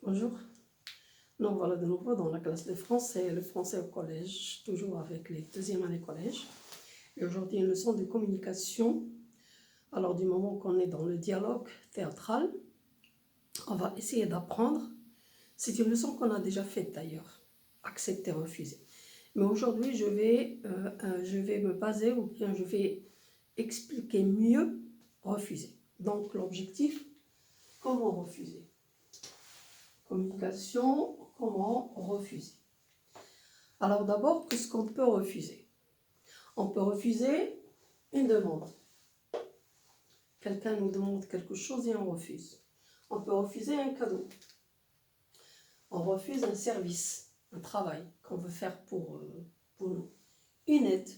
Bonjour, nous voilà de nouveau dans la classe de français, le français au collège, toujours avec les deuxièmes années collège. Et aujourd'hui, une leçon de communication. Alors, du moment qu'on est dans le dialogue théâtral, on va essayer d'apprendre. C'est une leçon qu'on a déjà faite d'ailleurs, accepter, refuser. Mais aujourd'hui, je vais me baser ou bien je vais expliquer mieux refuser. Donc, l'objectif, comment refuser? Communication, comment refuser? Alors d'abord, qu'est-ce qu'on peut refuser? On peut refuser une demande. Quelqu'un nous demande quelque chose et on refuse. On peut refuser un cadeau. On refuse un service, un travail qu'on veut faire pour nous. Une aide.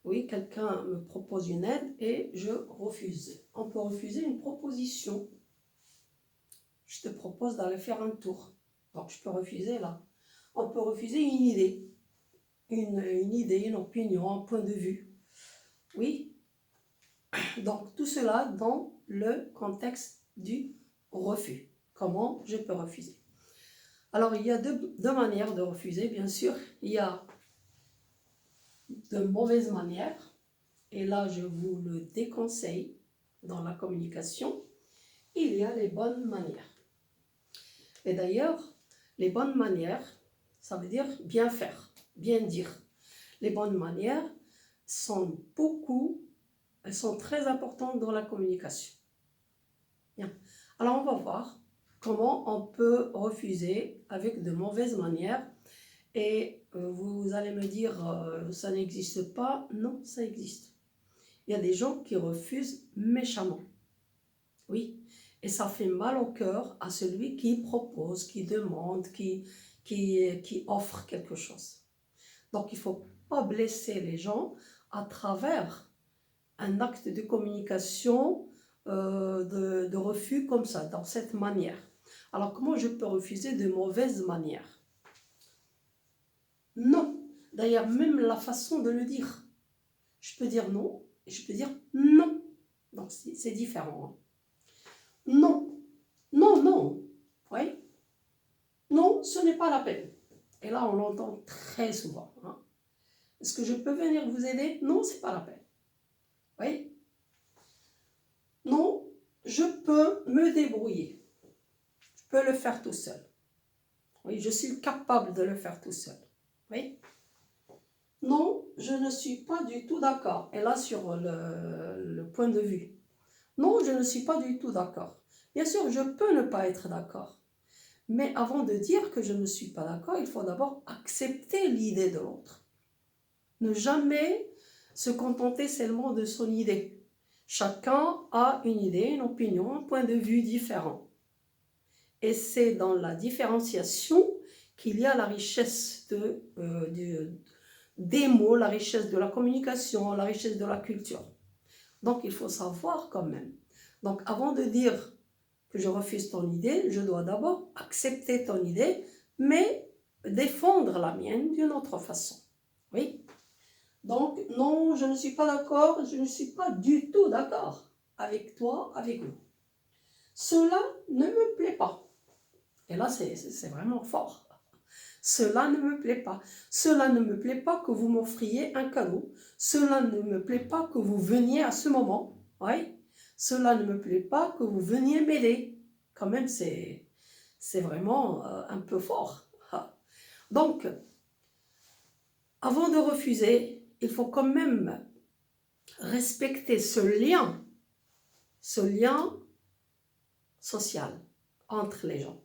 Oui, quelqu'un me propose une aide et je refuse. On peut refuser une proposition. Je te propose d'aller faire un tour. Donc je peux refuser là. On peut refuser une idée. Une idée, une opinion, un point de vue. Oui. Donc tout cela dans le contexte du refus. Comment je peux refuser? Alors il y a deux manières de refuser, bien sûr. Il y a de mauvaises manières. Et là, je vous le déconseille dans la communication. Il y a les bonnes manières. Et d'ailleurs, les bonnes manières, ça veut dire bien faire, bien dire. Les bonnes manières sont elles sont très importantes dans la communication. Bien. Alors, on va voir comment on peut refuser avec de mauvaises manières. Et vous allez me dire, ça n'existe pas. Non, ça existe. Il y a des gens qui refusent méchamment. Oui. Et ça fait mal au cœur à celui qui propose, qui demande, qui offre quelque chose. Donc, il ne faut pas blesser les gens à travers un acte de communication, de refus comme ça, dans cette manière. Alors, comment je peux refuser de mauvaises manières? Non. D'ailleurs, même la façon de le dire. Je peux dire non et je peux dire non. Donc, c'est différent. Non. Non, non. Oui. Non, ce n'est pas la peine. Et là, on l'entend très souvent. Est-ce que je peux venir vous aider? Non, ce n'est pas la peine. Oui. Non, je peux me débrouiller. Je peux le faire tout seul. Oui, je suis capable de le faire tout seul. Oui. Non, je ne suis pas du tout d'accord. Et là, sur le point de vue. Non, je ne suis pas du tout d'accord. Bien sûr, je peux ne pas être d'accord. Mais avant de dire que je ne suis pas d'accord, il faut d'abord accepter l'idée de l'autre. Ne jamais se contenter seulement de son idée. Chacun a une idée, une opinion, un point de vue différent. Et c'est dans la différenciation qu'il y a la richesse des mots, la richesse de la communication, la richesse de la culture. Donc il faut savoir quand même. Donc avant de dire que je refuse ton idée, je dois d'abord accepter ton idée, mais défendre la mienne d'une autre façon. Oui. Donc, non, je ne suis pas d'accord, je ne suis pas du tout d'accord avec toi, avec nous. Cela ne me plaît pas. Et là, c'est vraiment fort. Cela ne me plaît pas. Cela ne me plaît pas que vous m'offriez un cadeau. Cela ne me plaît pas que vous veniez à ce moment. Oui. Cela ne me plaît pas que vous veniez m'aider. Quand même, c'est vraiment un peu fort. Donc, avant de refuser, il faut quand même respecter ce lien social entre les gens.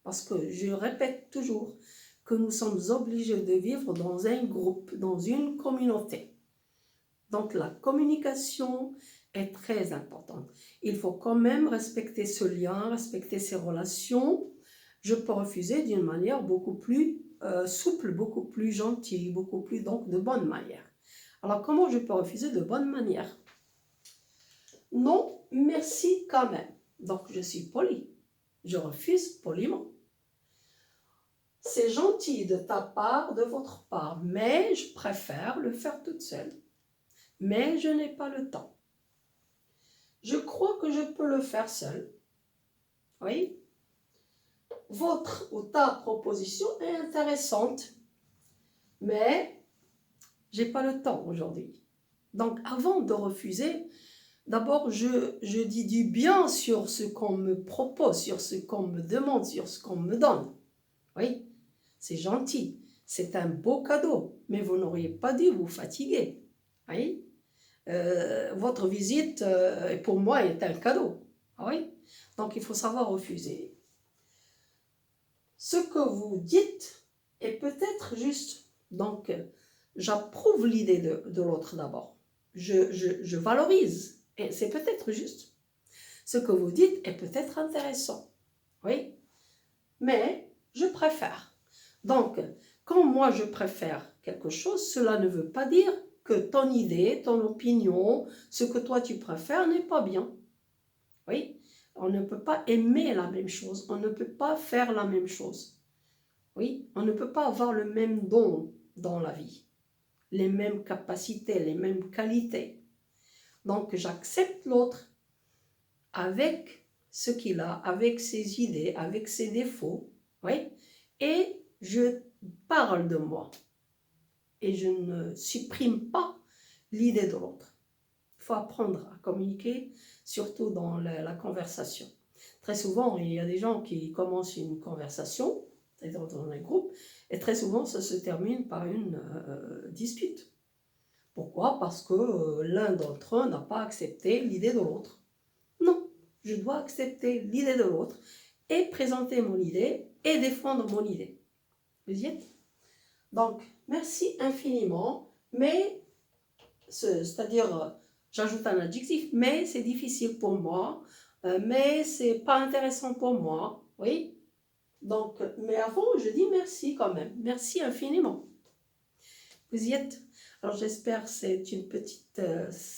Parce que je répète toujours que nous sommes obligés de vivre dans un groupe, dans une communauté. Donc la communication est très importante. Il faut quand même respecter ce lien, respecter ces relations. Je peux refuser d'une manière beaucoup plus souple, beaucoup plus gentille, beaucoup plus donc de bonne manière. Alors comment je peux refuser de bonne manière? Non, merci quand même. Donc je suis poli. Je refuse poliment. C'est gentil de ta part, de votre part, mais je préfère le faire toute seule. Mais je n'ai pas le temps. Je crois que je peux le faire seule. Oui. votre ou ta proposition est intéressante, mais j'ai pas le temps aujourd'hui. Donc, avant de refuser, d'abord, je dis du bien sur ce qu'on me propose, sur ce qu'on me demande, sur ce qu'on me donne. Oui, c'est gentil, c'est un beau cadeau, mais vous n'auriez pas dû vous fatiguer. Oui, votre visite, pour moi, est un cadeau. Oui, donc il faut savoir refuser. Ce que vous dites est peut-être juste. Donc, j'approuve l'idée de l'autre d'abord. Je valorise. Et c'est peut-être juste. Ce que vous dites est peut-être intéressant. Oui, mais je préfère. Donc, quand moi je préfère quelque chose, cela ne veut pas dire que ton idée, ton opinion, ce que toi tu préfères n'est pas bien. Oui, on ne peut pas aimer la même chose, on ne peut pas faire la même chose. Oui, on ne peut pas avoir le même don dans la vie, les mêmes capacités, les mêmes qualités. Donc j'accepte l'autre avec ce qu'il a, avec ses idées, avec ses défauts, oui, et je parle de moi. Et je ne supprime pas l'idée de l'autre. Il faut apprendre à communiquer, surtout dans la conversation. Très souvent, il y a des gens qui commencent une conversation, c'est-à-dire dans un groupe, et très souvent, ça se termine par une dispute. Pourquoi? Parce que l'un d'entre eux n'a pas accepté l'idée de l'autre. Non, je dois accepter l'idée de l'autre et présenter mon idée et défendre mon idée. Vous y êtes? Donc, merci infiniment, mais, c'est-à-dire, j'ajoute un adjectif, mais c'est difficile pour moi, mais c'est pas intéressant pour moi, oui. Donc, mais avant, je dis merci quand même, merci infiniment. Vous y êtes? Alors, j'espère que c'est une petite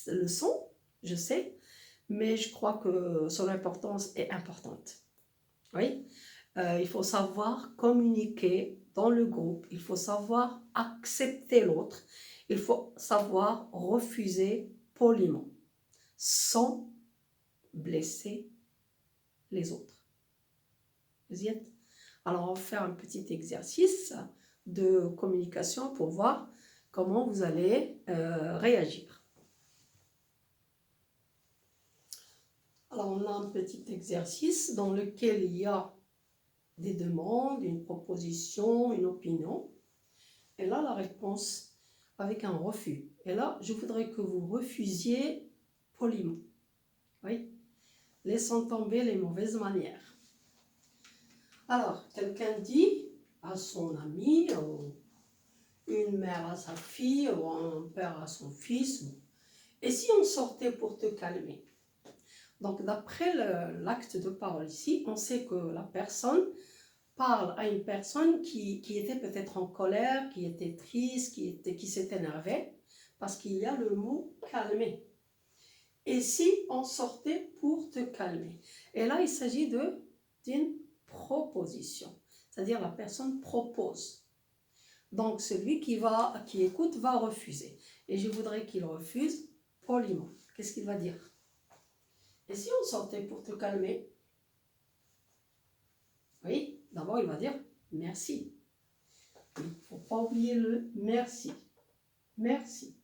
leçon, je sais, mais je crois que son importance est importante, oui. Il faut savoir communiquer dans le groupe, il faut savoir accepter l'autre, il faut savoir refuser poliment, sans blesser les autres. Vous y êtes? Alors, on va faire un petit exercice de communication pour voir comment vous allez réagir. Alors, on a un petit exercice dans lequel il y a des demandes, une proposition, une opinion. Et là, la réponse avec un refus. Et là, je voudrais que vous refusiez poliment. Oui, laissant tomber les mauvaises manières. Alors, quelqu'un dit à son ami, ou une mère à sa fille, ou un père à son fils, et si on sortait pour te calmer? Donc, d'après l'acte de parole ici, on sait que la personne parle à une personne qui était peut-être en colère, qui était triste, qui s'est énervée, parce qu'il y a le mot calmer. Et si on sortait pour te calmer? Et là, il s'agit d'une proposition, c'est-à-dire la personne propose. Donc, celui qui écoute va refuser. Et je voudrais qu'il refuse poliment. Qu'est-ce qu'il va dire? Et si on sortait pour te calmer? Oui, d'abord, il va dire merci. Il ne faut pas oublier le merci. Merci.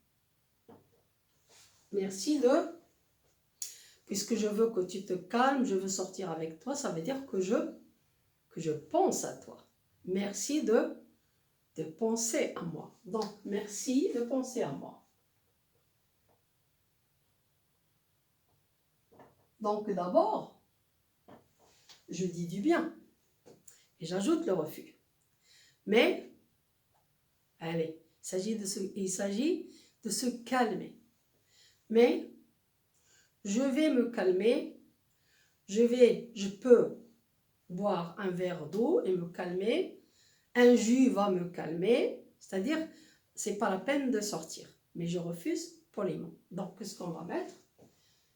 Merci puisque je veux que tu te calmes, je veux sortir avec toi, ça veut dire que je pense à toi. Merci de penser à moi. Donc, merci de penser à moi. Donc, d'abord, je dis du bien et j'ajoute le refus. Mais, allez, il s'agit de se calmer. Mais, je vais me calmer, je peux boire un verre d'eau et me calmer, un jus va me calmer, c'est-à-dire, c'est pas la peine de sortir, mais je refuse poliment. Donc, qu'est-ce qu'on va mettre?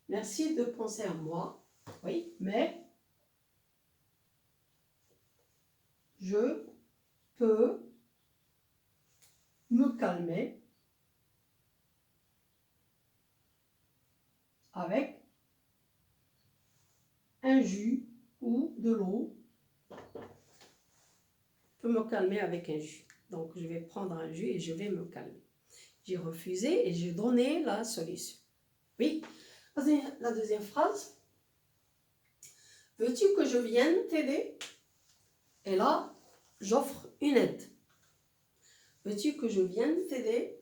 Merci de penser à moi, oui, mais je peux me calmer avec un jus ou de l'eau peux me calmer avec un jus. Donc, je vais prendre un jus et je vais me calmer. J'ai refusé et j'ai donné la solution. Oui. La deuxième phrase. Veux-tu que je vienne t'aider? Et là, j'offre une aide. Veux-tu que je vienne t'aider?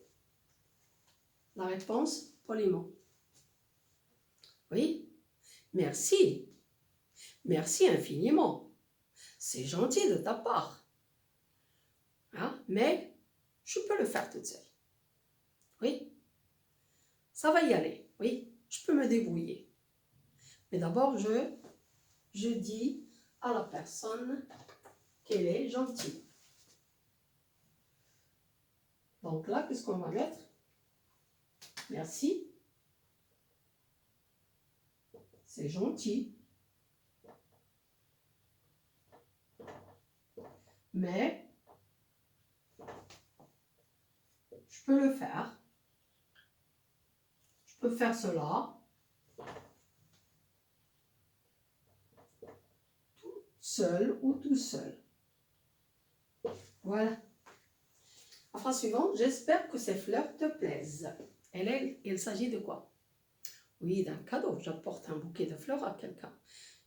La réponse, poliment. Oui. Merci. Merci infiniment. C'est gentil de ta part. Hein? Mais je peux le faire toute seule. Oui. Ça va y aller. Oui. Je peux me débrouiller. Mais d'abord, je dis à la personne qu'elle est gentille. Donc là, qu'est-ce qu'on va mettre? Merci. C'est gentil. Mais je peux le faire. Je peux faire cela tout seul ou tout seul. Voilà. La phrase suivante, j'espère que ces fleurs te plaisent. Il s'agit de quoi? Oui, d'un cadeau. J'apporte un bouquet de fleurs à quelqu'un.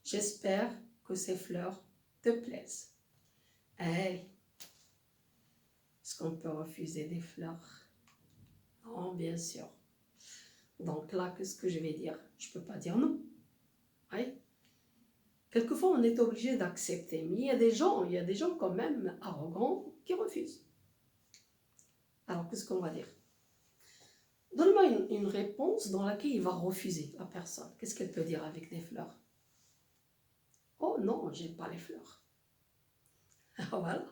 J'espère que ces fleurs te plaisent. Hey, est-ce qu'on peut refuser des fleurs? Non, bien sûr. Donc là, qu'est-ce que je vais dire? Je ne peux pas dire non. Oui. Quelquefois, on est obligé d'accepter. Mais il y a des gens quand même arrogants qui refusent. Alors, qu'est-ce qu'on va dire? Donne-moi une réponse dans laquelle il va refuser la personne. Qu'est-ce qu'elle peut dire avec des fleurs? Oh non, j'aime pas les fleurs. Voilà.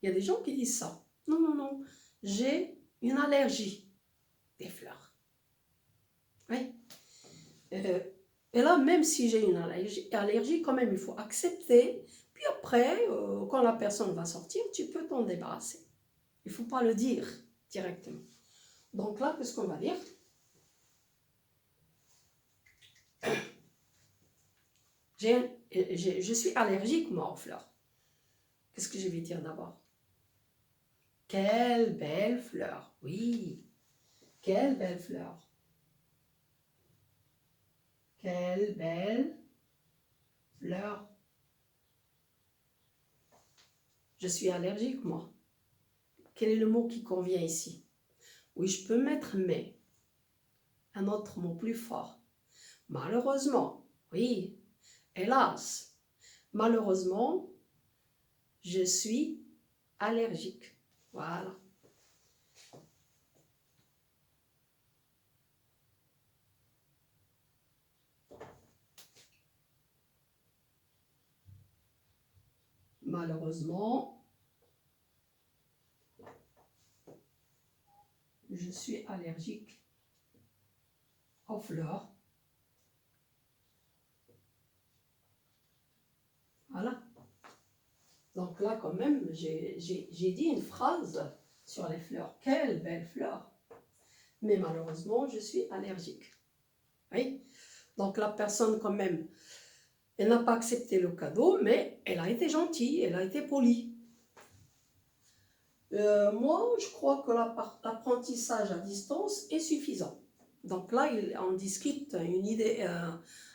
Il y a des gens qui disent ça. Non, non, non, j'ai une allergie des fleurs. Oui. Et là, même si j'ai une allergie, quand même, il faut accepter. Puis après, quand la personne va sortir, tu peux t'en débarrasser. Il ne faut pas le dire directement. Donc là, qu'est-ce qu'on va dire? Je suis allergique, moi, aux fleurs. Qu'est-ce que je vais dire d'abord? Quelle belle fleur! Oui, quelle belle fleur! Quelle belle fleur! Je suis allergique, moi. Quel est le mot qui convient ici? Oui, je peux mettre mais. Un autre mot plus fort. Malheureusement, oui, hélas, malheureusement, je suis allergique. Voilà. Malheureusement, je suis allergique aux fleurs. Voilà. Donc là, quand même, j'ai dit une phrase sur les fleurs. Quelle belle fleur! Mais malheureusement, je suis allergique. Oui. Donc la personne, quand même, elle n'a pas accepté le cadeau, mais elle a été gentille, elle a été polie. Moi, je crois que l'apprentissage à distance est suffisant. Donc là, on discute une idée,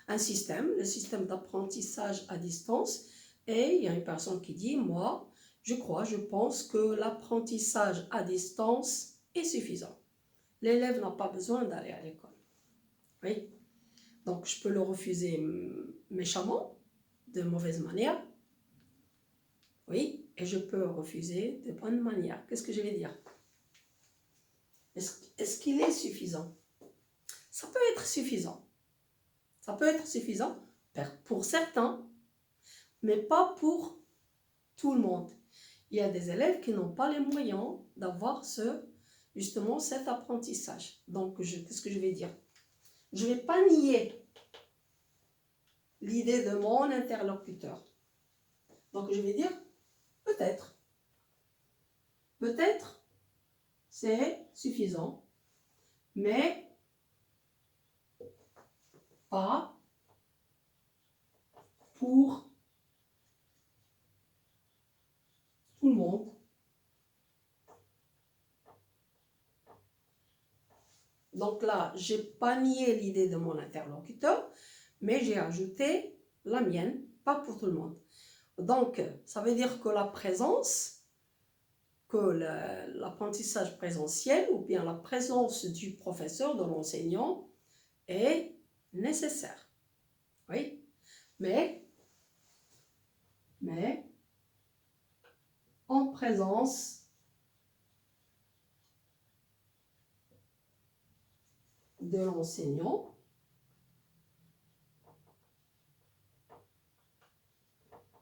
un système, le système d'apprentissage à distance. Et il y a une personne qui dit, moi, je pense que l'apprentissage à distance est suffisant. L'élève n'a pas besoin d'aller à l'école. Oui. Donc, je peux le refuser méchamment, de mauvaise manière. Oui, et je peux refuser de bonne manière. Qu'est-ce que je vais dire? Est-ce qu'il est suffisant? Ça peut être suffisant. Ça peut être suffisant pour certains, mais pas pour tout le monde. Il y a des élèves qui n'ont pas les moyens d'avoir justement cet apprentissage. Donc, qu'est-ce que je vais dire? Je ne vais pas nier l'idée de mon interlocuteur. Donc, je vais dire peut-être. Peut-être c'est suffisant, mais pas pour tout le Donc là, j'ai pas nié l'idée de mon interlocuteur, mais j'ai ajouté la mienne, pas pour tout le monde. Donc, ça veut dire que la présence, que l'apprentissage présentiel ou bien la présence du professeur, de l'enseignant est nécessaire. Oui, mais en présence de l'enseignant,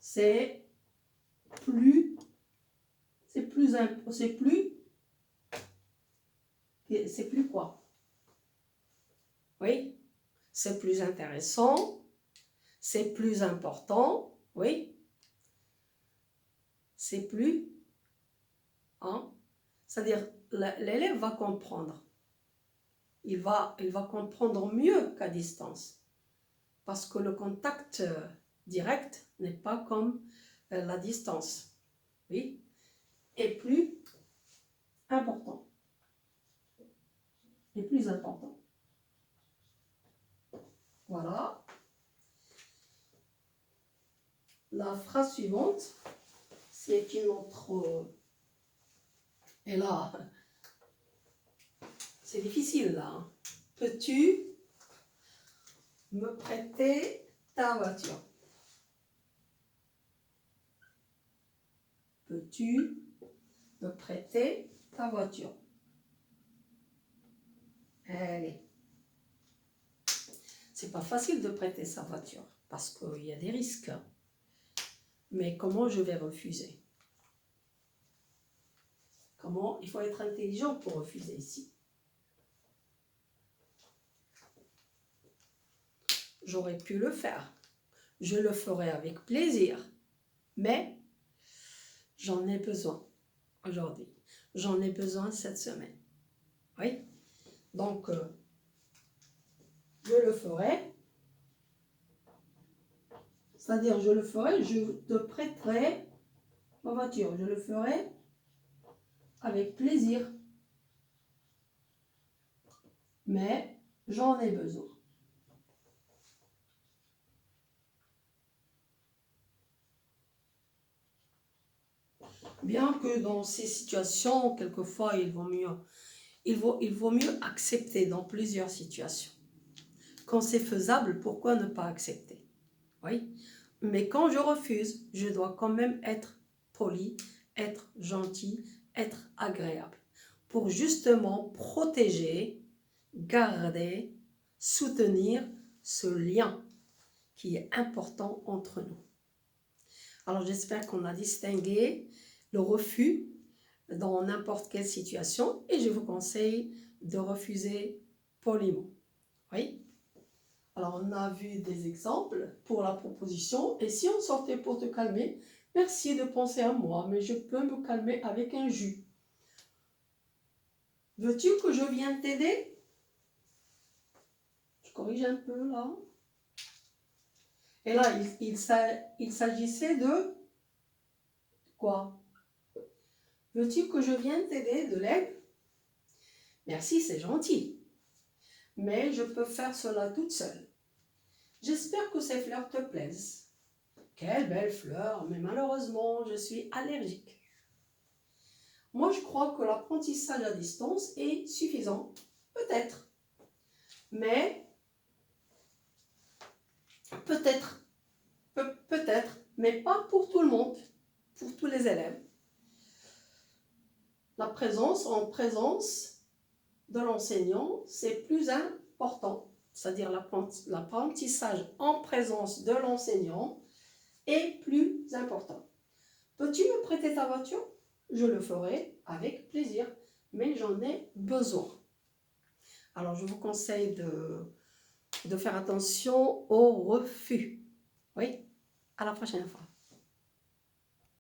c'est plus quoi? Oui, c'est plus intéressant, c'est plus important, oui, c'est plus, hein? C'est-à-dire l'élève va comprendre. Il va comprendre mieux qu'à distance. Parce que le contact direct n'est pas comme la distance. Oui, est plus important. Est plus important. Voilà. La phrase suivante, c'est une autre... Et là, c'est difficile là. Hein. Peux-tu me prêter ta voiture? Peux-tu me prêter ta voiture? Allez. C'est pas facile de prêter sa voiture parce qu'il y a des risques. Mais comment je vais refuser? Comment? Il faut être intelligent pour refuser ici. J'aurais pu le faire. Je le ferai avec plaisir. Mais j'en ai besoin aujourd'hui. J'en ai besoin cette semaine. Oui. Donc, je le ferai. C'est-à-dire, je le ferai, je te prêterai ma voiture. Je le ferai avec plaisir. Mais j'en ai besoin. Bien que dans ces situations, quelquefois, il vaut mieux accepter dans plusieurs situations. Quand c'est faisable, pourquoi ne pas accepter? Oui. Mais quand je refuse, je dois quand même être poli, être gentil, être agréable. Pour justement protéger, garder, soutenir ce lien qui est important entre nous. Alors j'espère qu'on a distingué le refus dans n'importe quelle situation et je vous conseille de refuser poliment. Oui. Alors on a vu des exemples pour la proposition et si on sortait pour te calmer, merci de penser à moi, mais je peux me calmer avec un jus. Veux-tu que je vienne t'aider? Je corrige un peu là. Et là, il s'agissait de quoi? Veux-tu que je vienne t'aider? De l'aide? Merci, c'est gentil. Mais je peux faire cela toute seule. J'espère que ces fleurs te plaisent. Quelle belle fleur, mais malheureusement, je suis allergique. Moi, je crois que l'apprentissage à distance est suffisant. Peut-être. Mais, peut-être, mais pas pour tout le monde, pour tous les élèves. La présence en présence de l'enseignant, c'est plus important. C'est-à-dire l'apprentissage en présence de l'enseignant est plus important. Peux-tu me prêter ta voiture? Je le ferai avec plaisir, mais j'en ai besoin. Alors, je vous conseille de faire attention au refus. Oui, à la prochaine fois.